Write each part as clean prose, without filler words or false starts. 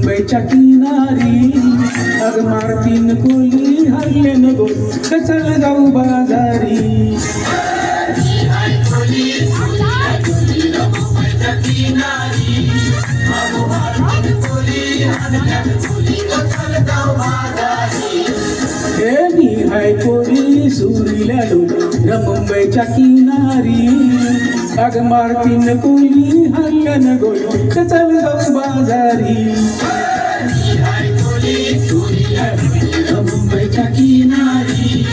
मुंबईच्या किनारी अग मारतीन कोली हरले नको चल जाऊ बाजारी मी हाय कोली सुरीला डोल मुंबईच्या किनारी अग मारतीन कोली हरले नको चल जाऊ बाजारी मुंबईच्या किनारी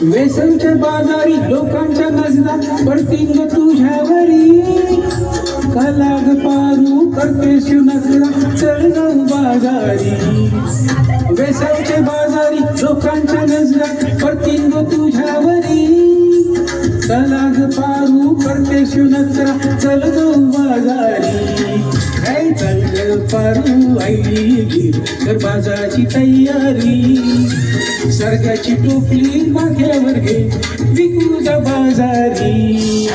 वेसनच्या बाजारी लोकांच्या नजरा पडतील ग तुझ्यावरी कलाग पारू करते शिवनकरा चल जाऊ बाजारी वेसनच्या बाजारी लोकांच्या नजरा पडतील ग तुझ्यावरी कलाग पारू करते शिवनकरा चल जाऊ बाजारी काय चल ग पारू आई कर बाजाराची तयारी सरग्याची टोपली माथ्यावर घे विकू जा बाजारी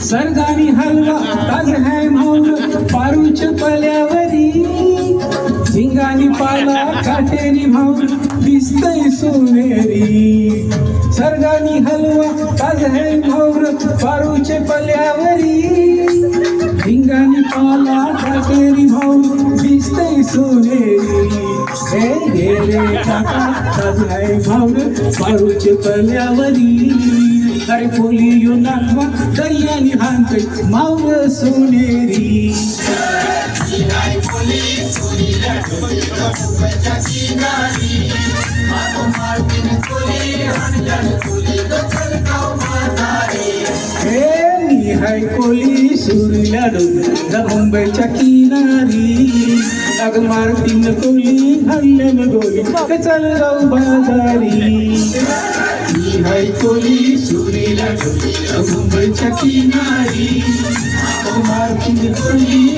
सरगानी हलवा ताज है मौल पारूच्या पल्यावरी झिंगानी पाला काटेरी मौल दिसतय सोनेरी सरगानी हलवा ताज है मौल पारूच्या पल्यावरी झिंगानी पाला काटेरी मौल दिसतय सोनेरी हे गेले काका ताज है मौल पारूच्या पल्यावरी अरे बोली यो नागवा दर्यानी हांकय मावळ सोनेरी मी हाय कोली सुरीला डोल मुंबईच्या किनारी अग मारतीन कोली हल्ल्यान गोली चल जाऊ बाजारी हाय कोली सुरीला डोल मुंबईच्या किनारी अग मारतीन कोली